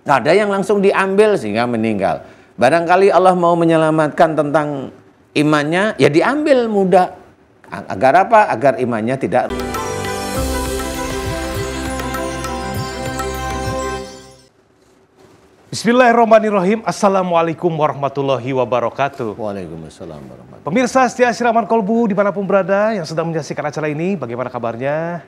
Ada yang langsung diambil sehingga meninggal. Barangkali Allah mau menyelamatkan tentang imannya, ya diambil mudah. Agar apa? Agar imannya tidak. Bismillahirrahmanirrahim. Assalamualaikum warahmatullahi wabarakatuh. Waalaikumsalam warahmatullahi wabarakatuh. Pemirsa setia Siraman Kolbu dimanapun berada yang sedang menyaksikan acara ini, bagaimana kabarnya?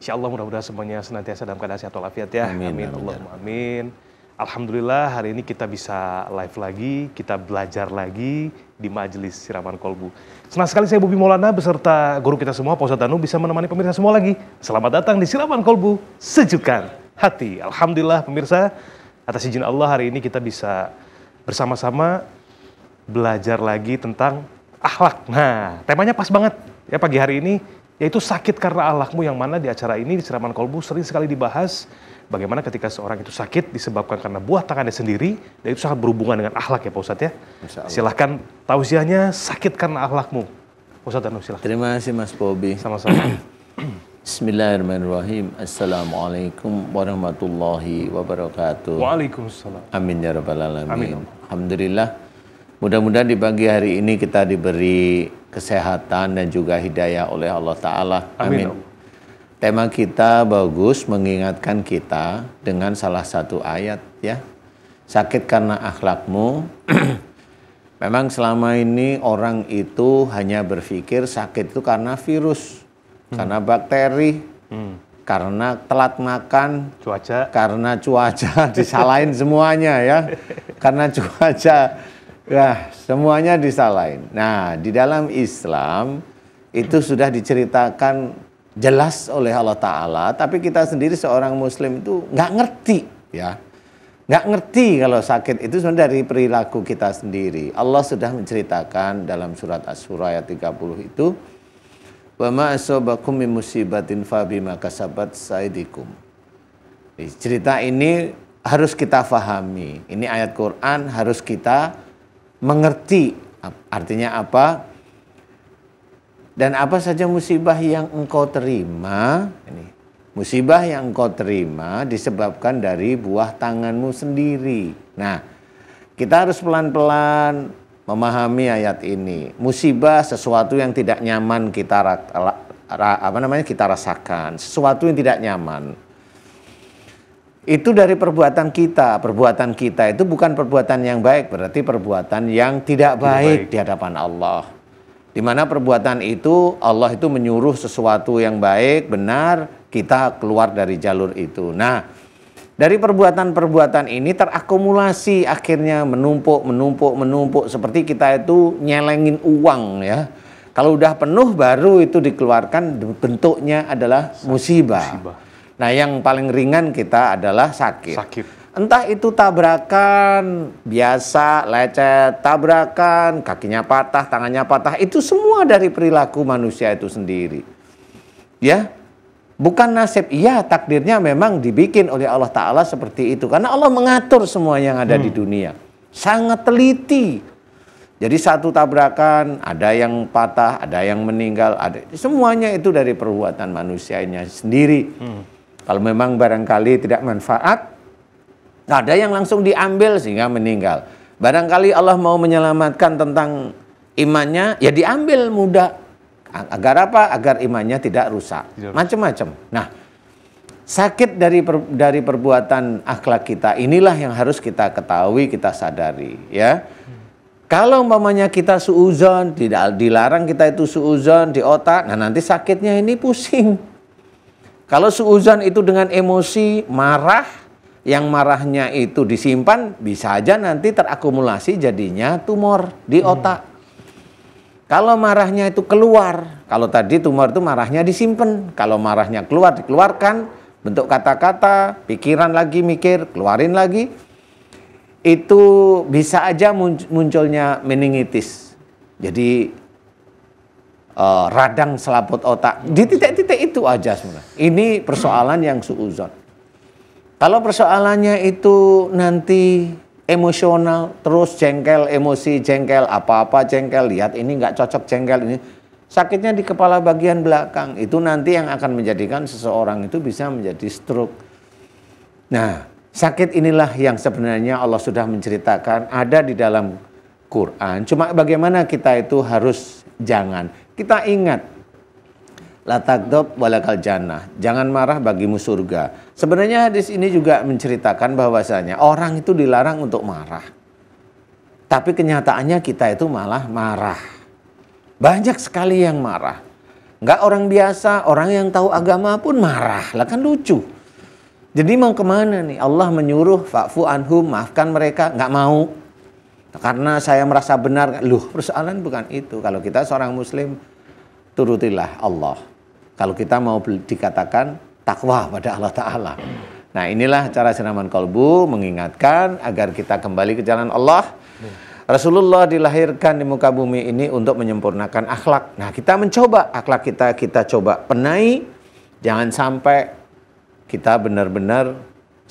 Insya Allah mudah-mudahan semuanya senantiasa dalam keadaan sehat walafiat ya. Amin. Allahumma amin. Alhamdulillah hari ini kita bisa live lagi, kita belajar lagi di majelis Siraman Kolbu. Senang sekali saya Bobi Maulana beserta guru kita semua, Pak Ustadz Danu, bisa menemani pemirsa semua lagi. Selamat datang di Siraman Kolbu, sejukkan hati. Alhamdulillah pemirsa, atas izin Allah hari ini kita bisa bersama-sama belajar lagi tentang akhlak. Nah, temanya pas banget ya pagi hari ini, yaitu sakit karena akhlakmu, yang mana di acara ini di Siraman Kolbu sering sekali dibahas bagaimana ketika seorang itu sakit disebabkan karena buah tangannya sendiri, dan itu sangat berhubungan dengan akhlak ya Pak Ustadz ya. Silahkan tausiahnya sakit karena akhlakmu. Pak Ustadz Danu, silahkan. Terima kasih Mas Bobi. Sama-sama. Bismillahirrahmanirrahim. Assalamualaikum warahmatullahi wabarakatuh. Waalaikumsalam. Amin ya rabbal alamin. Amin. Alhamdulillah. Mudah-mudahan di pagi hari ini kita diberi kesehatan dan juga hidayah oleh Allah Ta'ala. Amin. Tema kita bagus, mengingatkan kita dengan salah satu ayat ya. Sakit karena akhlakmu. Memang selama ini orang itu hanya berpikir sakit itu karena virus. Karena bakteri, karena telat makan, karena cuaca, disalahin semuanya ya. Karena cuaca, ya semuanya disalahin. Nah, di dalam Islam itu sudah diceritakan jelas oleh Allah Ta'ala, tapi kita sendiri seorang Muslim itu nggak ngerti ya. Nggak ngerti kalau sakit itu sebenarnya dari perilaku kita sendiri. Allah sudah menceritakan dalam surat Asy-Syura ayat 30 itu, wa ma asabakum min musibatin fa bima kasabat saydikum. Cerita ini harus kita fahami. Ini ayat Quran harus kita mengerti. Artinya apa? Dan apa saja musibah yang engkau terima, ini musibah yang engkau terima disebabkan dari buah tanganmu sendiri. Nah, kita harus pelan-pelan memahami ayat ini. Musibah sesuatu yang tidak nyaman kita kita rasakan, sesuatu yang tidak nyaman. Itu dari perbuatan kita. Perbuatan kita itu bukan perbuatan yang baik, berarti perbuatan yang tidak baik di hadapan Allah. Di mana perbuatan itu Allah itu menyuruh sesuatu yang baik, benar, kita keluar dari jalur itu. Nah, dari perbuatan-perbuatan ini terakumulasi, akhirnya menumpuk seperti kita itu nyelengin uang ya. Kalau udah penuh baru itu dikeluarkan, bentuknya adalah musibah. Nah, yang paling ringan kita adalah sakit. Entah itu tabrakan biasa, lecet, tabrakan, kakinya patah, tangannya patah, itu semua dari perilaku manusia itu sendiri. Ya. Bukan nasib, iya takdirnya memang dibikin oleh Allah Ta'ala seperti itu. Karena Allah mengatur semua yang ada di dunia. Sangat teliti. Jadi satu tabrakan, ada yang patah, ada yang meninggal. Semuanya itu dari perbuatan manusianya sendiri. Kalau memang barangkali tidak manfaat, ada yang langsung diambil sehingga meninggal. Barangkali Allah mau menyelamatkan tentang imannya, ya diambil mudah. Agar apa? Agar imannya tidak rusak. Macam-macam. Nah, sakit dari perbuatan akhlak kita inilah yang harus kita ketahui, kita sadari. Ya, kalau umpamanya kita suudzon, tidak dilarang kita itu suudzon di otak. Nah, nanti sakitnya ini pusing. Kalau suudzon itu dengan emosi, marah, yang marahnya itu disimpan, bisa aja nanti terakumulasi jadinya tumor di otak. Kalau marahnya itu keluar, kalau tadi tumor itu marahnya disimpan, kalau marahnya keluar dikeluarkan, bentuk kata-kata, pikiran lagi mikir, keluarin lagi, itu bisa aja munculnya meningitis. Jadi radang selaput otak, di titik-titik itu aja sebenarnya. Ini persoalan yang suudzon. Kalau persoalannya itu nanti emosional, terus jengkel, emosi jengkel, apa-apa jengkel, lihat ini nggak cocok jengkel ini. Sakitnya di kepala bagian belakang, itu nanti yang akan menjadikan seseorang itu bisa menjadi stroke. Nah, Sakit inilah yang sebenarnya Allah sudah menceritakan ada di dalam Quran. Cuma bagaimana kita itu harus jangan. Kita ingat, la taghdab walakal jannah. Jangan marah bagimu surga. Sebenarnya hadis ini juga menceritakan bahwasanya orang itu dilarang untuk marah. Tapi kenyataannya kita itu malah marah. Banyak sekali yang marah. Nggak orang biasa, orang yang tahu agama pun marah. Lah kan lucu. Jadi mau kemana nih? Allah menyuruh fa'fu anhum, maafkan mereka, nggak mau. Karena saya merasa benar. Loh, persoalan bukan itu. Kalau kita seorang muslim, turutilah Allah. Kalau kita mau dikatakan takwa pada Allah Ta'ala. Nah, inilah cara Senaman Kolbu mengingatkan agar kita kembali ke jalan Allah. Rasulullah dilahirkan di muka bumi ini untuk menyempurnakan akhlak. Nah, kita mencoba akhlak kita coba benahi. Jangan sampai kita benar-benar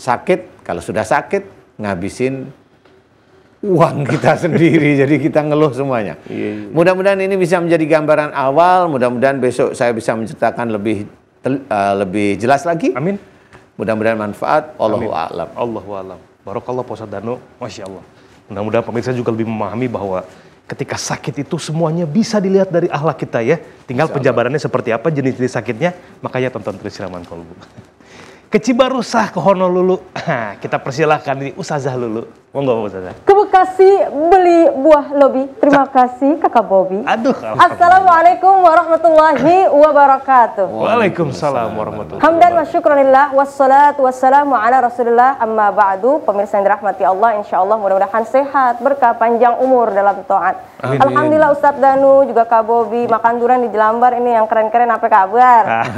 sakit. Kalau sudah sakit, ngabisin uang kita sendiri. Jadi kita ngeluh semuanya. Mudah-mudahan ini bisa menjadi gambaran awal. Mudah-mudahan besok saya bisa menceritakan lebih jelas lagi. Amin. Mudah-mudahan manfaat. Allahu a'lam. Allahu a'lam. Barakallah Pak Ustadz Danu. Masya Allah. Mudah-mudahan pemirsa juga lebih memahami bahwa ketika sakit itu semuanya bisa dilihat dari akhlak kita ya. Tinggal penjabarannya seperti apa, jenis-jenis sakitnya. Makanya tonton terus Senaman Kolbu. Ke Cibarusah, ke Honolulu. Kita persilahkan ini Ustazah Lulu. Monggo Ustazah. Ke Bekasi beli buah lobi. Terima kasih Kakak Bobby. Aduh. Assalamualaikum warahmatullahi wabarakatuh. Waalaikumsalam warahmatullahi wabarakatuh. Hamdan wa syukranillah wassalatu wassalamu ala Rasulillah amma ba'du. Pemirsa yang dirahmati Allah, insyaallah mudah-mudahan sehat, berkah panjang umur dalam taat. Alhamdulillah Ustadz Danu juga Kak Bobby makan durian di Jelambar ini yang keren-keren apa kabar?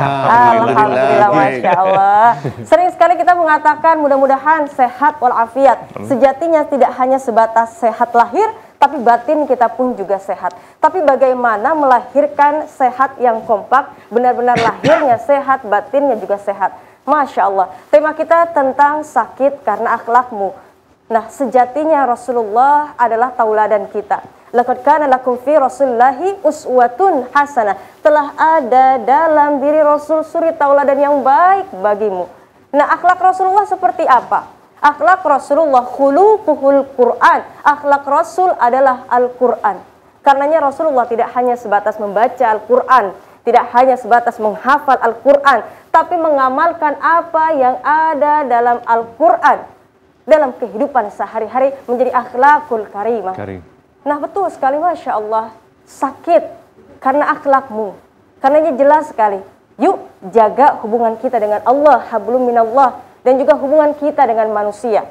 Alhamdulillah, Masya Allah. Sering sekali kita mengatakan mudah-mudahan sehat walafiat. Sejatinya tidak hanya sebatas sehat lahir, tapi batin kita pun juga sehat. Tapi bagaimana melahirkan sehat yang kompak, benar-benar lahirnya sehat, batinnya juga sehat. Masya Allah. Tema kita tentang sakit karena akhlakmu. Nah, sejatinya Rasulullah adalah tauladan kita. Laqad kana lakum fi Rasulillahi uswatun hasanah. Telah ada dalam diri Rasul suri tauladan yang baik bagimu. Nah, akhlak Rasulullah seperti apa? Akhlak Rasulullah khuluquhul Quran. Akhlak Rasul adalah Al-Quran. Karenanya Rasulullah tidak hanya sebatas membaca Al-Quran, tidak hanya sebatas menghafal Al-Quran, tapi mengamalkan apa yang ada dalam Al-Quran dalam kehidupan sehari-hari menjadi akhlakul karimah. Nah, betul sekali, Masya Allah. Sakit karena akhlakmu. Karenanya jelas sekali. Yuk jaga hubungan kita dengan Allah, hablum minallah, dan juga hubungan kita dengan manusia.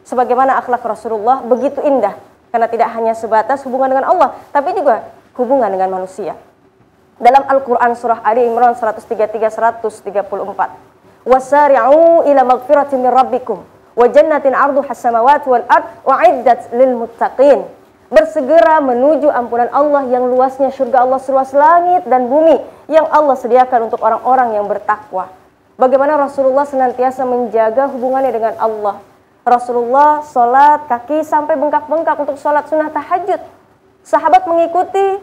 Sebagaimana akhlak Rasulullah begitu indah. Karena tidak hanya sebatas hubungan dengan Allah, tapi juga hubungan dengan manusia. Dalam Al-Quran surah Ali Imran 133-134. Wasari'u ila magfiratin min rabbikum wa jannatin arduha as-samawati wal ard wa'iddat lil muttaqin. Bersegera menuju ampunan Allah yang luasnya surga Allah seluas langit dan bumi yang Allah sediakan untuk orang-orang yang bertakwa. Bagaimana Rasulullah senantiasa menjaga hubungannya dengan Allah. Rasulullah sholat kaki sampai bengkak-bengkak untuk sholat sunnah tahajud. Sahabat mengikuti,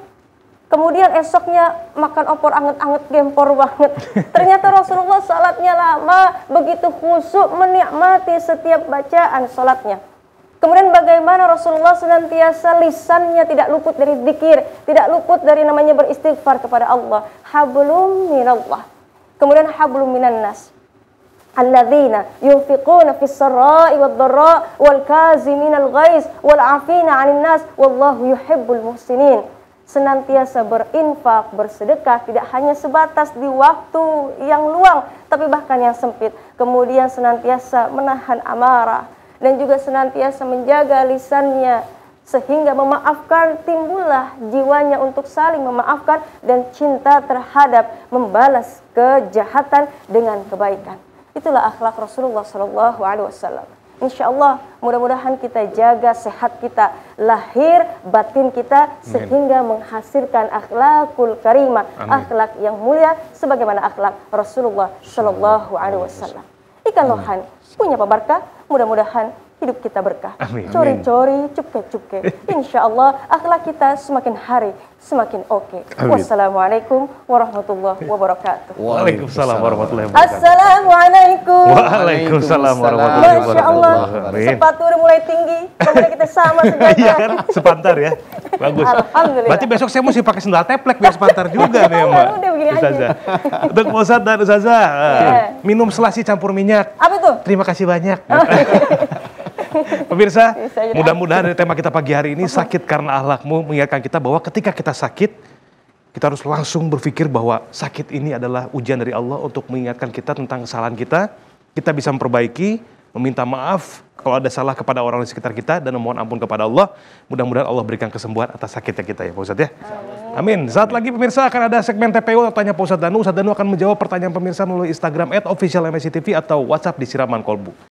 kemudian esoknya makan opor anget-anget gempor banget. Ternyata Rasulullah sholatnya lama, begitu khusyuk menikmati setiap bacaan sholatnya. Kemudian bagaimana Rasulullah senantiasa lisannya tidak luput dari zikir, tidak luput dari namanya beristighfar kepada Allah. Hablum minallah. Kemudian hablum minan nas. Alladzina yunfiquna fis sarra'i wad dharra wal kaziminal ghaiz wal 'afina 'anil nas wallahu yuhibbul muhsinin. Senantiasa berinfak, bersedekah tidak hanya sebatas di waktu yang luang, tapi bahkan yang sempit. Kemudian senantiasa menahan amarah dan juga senantiasa menjaga lisannya sehingga memaafkan, timbullah jiwanya untuk saling memaafkan dan cinta terhadap membalas kejahatan dengan kebaikan. Itulah akhlak Rasulullah SAW. Insya Allah mudah-mudahan kita jaga sehat kita, lahir batin kita, sehingga menghasilkan akhlakul karimah, akhlak yang mulia sebagaimana akhlak Rasulullah SAW. Ikan lohan punya pebarkah, mudah-mudahan hidup kita berkah. Amin. Cori-cori, cupke-cupke. Insya Allah akhlak kita semakin hari semakin oke. Wassalamualaikum warahmatullahi wabarakatuh. Waalaikumsalam warahmatullahi wabarakatuh. Assalamualaikum. Waalaikumsalam warahmatullahi wabarakatuh. Masya Allah, Amin. sepatu udah mulai tinggi, kemudian kita sama Iya sejajar. kan, sepantar ya. Bagus. Alhamdulillah. Berarti besok saya mesti pakai sendal teplek biar sepantar juga nih, Mbak. Udah begini aja. Ustazah. Untuk Pak Ustadz dan Ustazah, minum selasi campur minyak. Apa itu? Terima kasih banyak. Pemirsa, Bisa aja. mudah-mudahan dari tema kita pagi hari ini, sakit karena akhlakmu, mengingatkan kita bahwa ketika kita sakit, kita harus langsung berpikir bahwa sakit ini adalah ujian dari Allah untuk mengingatkan kita tentang kesalahan kita. Kita bisa memperbaiki, meminta maaf kalau ada salah kepada orang di sekitar kita, dan memohon ampun kepada Allah. Mudah-mudahan Allah berikan kesembuhan atas sakitnya kita ya Pak Ustadz ya. Amin. Saat lagi pemirsa akan ada segmen TPO atau Tanya Pak Ustadz Danu. Ustadz Danu akan menjawab pertanyaan pemirsa melalui Instagram @officialmsctv atau WhatsApp di Siraman Kolbu.